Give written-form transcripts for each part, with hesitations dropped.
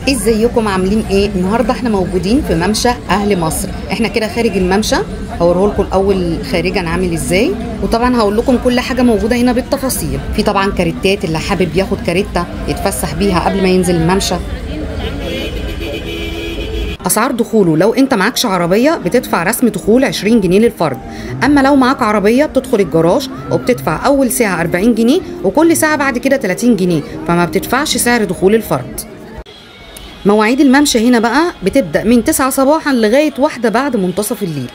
ازيكم عاملين ايه؟ النهارده احنا موجودين في ممشى اهل مصر. احنا كده خارج الممشى، هوريه لكم الاول خارجا عامل ازاي، وطبعا هقول لكم كل حاجه موجوده هنا بالتفاصيل. في طبعا كاريتات اللي حابب ياخد كاريتا يتفسح بيها قبل ما ينزل الممشى. اسعار دخوله، لو انت معكش عربيه بتدفع رسم دخول 20 جنيه للفرد، اما لو معاك عربيه بتدخل الجراج وبتدفع اول ساعه 40 جنيه وكل ساعه بعد كده 30 جنيه، فما بتدفعش سعر دخول الفرد. مواعيد الممشى هنا بقى بتبدأ من 9 صباحا لغاية 1 بعد منتصف الليل.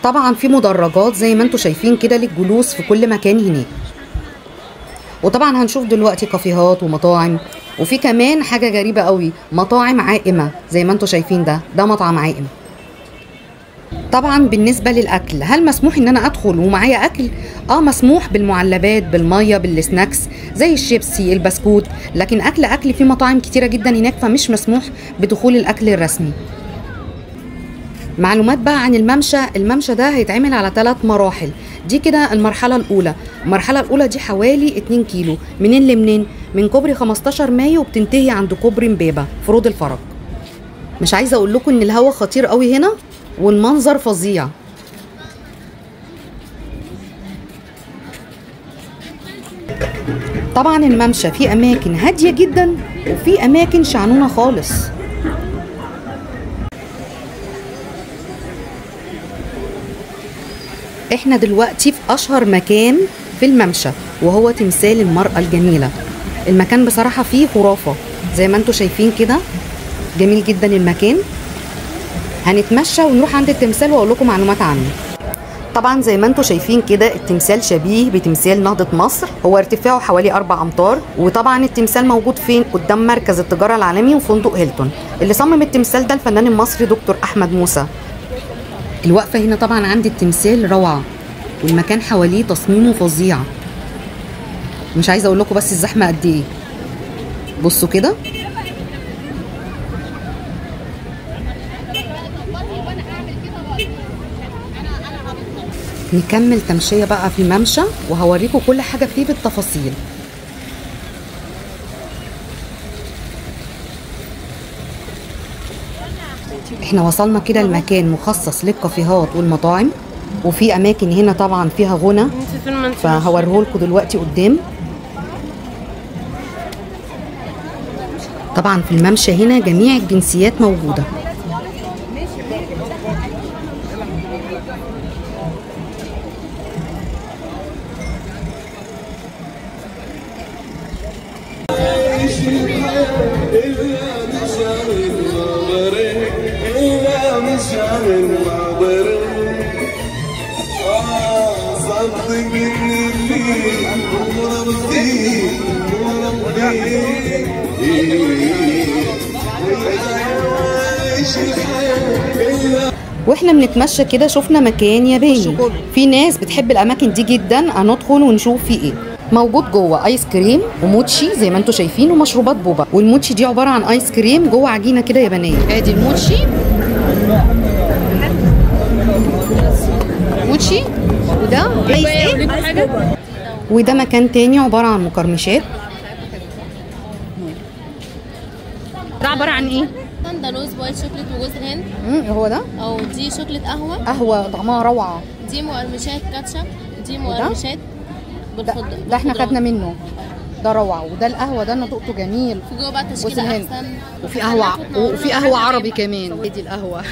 طبعا في مدرجات زي ما انتم شايفين كده للجلوس في كل مكان هناك، وطبعا هنشوف دلوقتي كافيهات ومطاعم، وفي كمان حاجة غريبة قوي، مطاعم عائمة زي ما انتم شايفين. ده مطعم عائم. طبعا بالنسبة للأكل، هل مسموح ان انا ادخل ومعايا اكل؟ مسموح بالمعلبات، بالمية، بالسناكس زي الشيبسي، البسكوت، لكن اكل في مطاعم كتيرة جدا هناك، فمش مسموح بدخول الاكل الرسمي. معلومات بقى عن الممشى ده هيتعمل على 3 مراحل. دي كده المرحلة الأولى دي حوالي 2 كيلو، منين لمنين؟ من كوبري 15 مايو وبتنتهي عند كوبري امبابة في رود الفرج. مش عايزة اقول لكم ان الهوا خطير قوي هنا والمنظر فظيع. طبعا الممشى فيه اماكن هاديه جدا وفي اماكن شعنونه خالص. احنا دلوقتي في اشهر مكان في الممشى، وهو تمثال المرأة الجميلة. المكان بصراحة فيه خرافة زي ما انتم شايفين كده، جميل جدا المكان. هنتمشى ونروح عند التمثال واقول لكم معلومات عنه. طبعا زي ما انتم شايفين كده التمثال شبيه بتمثال نهضة مصر، هو ارتفاعه حوالي 4 أمتار، وطبعا التمثال موجود فين؟ قدام مركز التجارة العالمي وفندق هيلتون. اللي صمم التمثال ده الفنان المصري دكتور أحمد موسى. الوقفة هنا طبعا عند التمثال روعة، والمكان حواليه تصميمه فظيع. مش عايزة اقول لكم بس الزحمة قد ايه. بصوا كده. نكمل تمشية بقى في الممشى وهوريكم كل حاجة فيه بالتفاصيل. احنا وصلنا كده المكان مخصص للكافيهات والمطاعم، وفي اماكن هنا طبعا فيها غنى، فهوريهولكم دلوقتي قدام. طبعا في الممشى هنا جميع الجنسيات موجودة. واحنا بنتمشى كده شفنا مكان ياباني، في ناس بتحب الاماكن دي جدا. هندخل ونشوف فيه ايه. موجود جوه ايس كريم وموتشي زي ما انتم شايفين، ومشروبات بوبا. والموتشي دي عباره عن ايس كريم جوه عجينه كده يابانيه. ادي الموتشي وده ايس ايه، وده مكان تاني عباره عن مقرمشات. ده عباره عن ايه؟ ده لوز وايت شوكليت وجوز الهند. هو ده؟ دي شوكليت قهوه طعمها روعه. دي مقرمشات كاتشب، دي مقرمشات بالخضره. ده احنا خدنا منه، ده روعه. وده القهوه ده انا دقته جميل. في جوه بقى تشكيله احسن، وفي قهوه عربي كمان. ادي القهوه.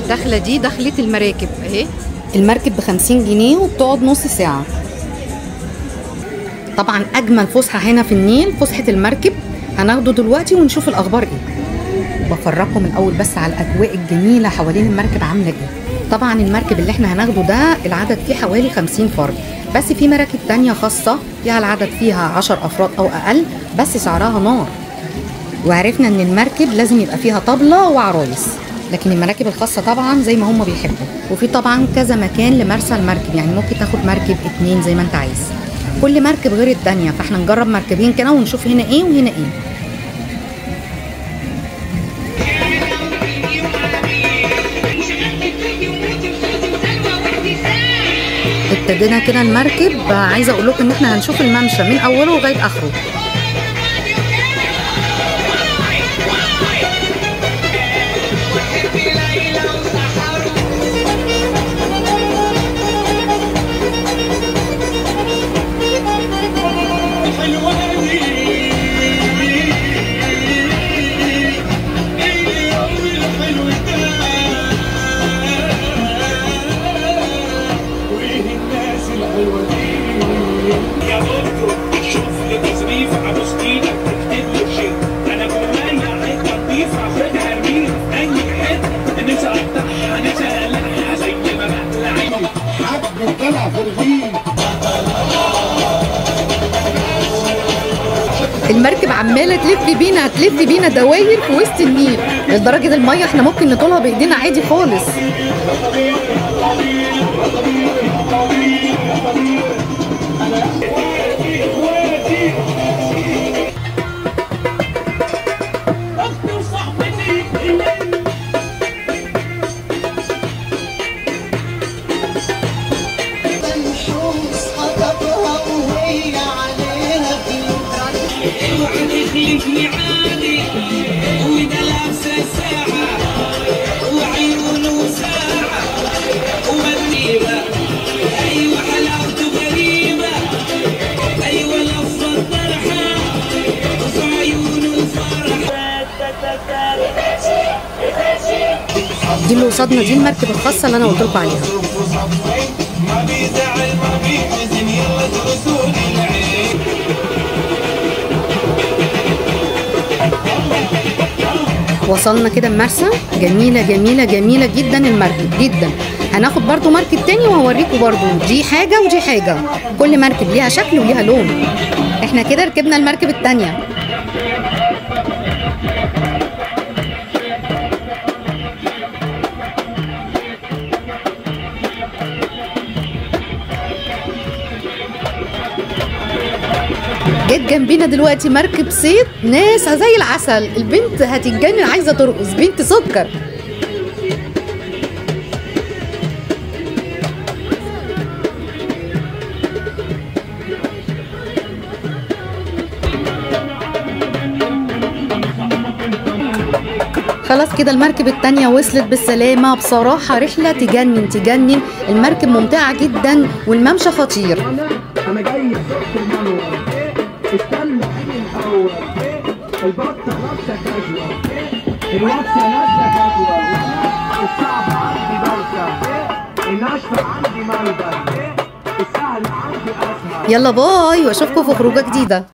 داخله دي دخلة المراكب اهي. المركب ب50 جنيه وبتقعد نص ساعه. طبعا اجمل فسحه هنا في النيل فسحه المركب، هناخده دلوقتي ونشوف الاخبار ايه. بفرجكم الاول بس على الاجواء الجميله حوالين المركب عامله ايه. طبعا المركب اللي احنا هناخده ده العدد فيه حوالي 50 فرد، بس في مراكب تانية خاصه فيها العدد فيها 10 افراد او اقل، بس سعرها نار. وعرفنا ان المركب لازم يبقى فيها طبله وعرايس، لكن المراكب الخاصه طبعا زي ما هم بيحبوا. وفي طبعا كذا مكان لمرسى المركب، يعني ممكن تاخد مركب 2 زي ما انت عايز. كل مركب غير التانية، فاحنا نجرب مركبين كده ونشوف هنا ايه وهنا ايه. ابتدينا كده المركب. عايزه اقول لكم ان احنا هنشوف الممشى من اوله لغايه اخره. المركب عماله تلف بينا دواير في وسط النيل، لدرجه الميه احنا ممكن نطولها بايدينا عادي خالص. دي اللي قصادنا دي المركب الخاصة اللي أنا قلت لكم عليها. وصلنا كده المرسى. جميلة جميلة جميلة جدا المركب جدا. هناخد برضو مركب تاني وهوريكم برضو، دي حاجة ودي حاجة، كل مركب ليها شكل وليها لون. احنا كده ركبنا المركب التانية. جت جنبينا دلوقتي مركب صيد، ناس زي العسل، البنت هتتجنن عايزه ترقص، بنت سكر. خلاص كده المركب التانية وصلت بالسلامة. بصراحة رحلة تجنن تجنن، المركب ممتعة جدا والممشى خطير. انا جاي في المنور، استنى الاول، البطه نفسها كاجوال، الوصفه نفسها كاجوال، الصعب عندي بلسه، الناشفه عندي ملبن، السهل عندي اسهل. يلا باي واشوفكم في خروجه جديده.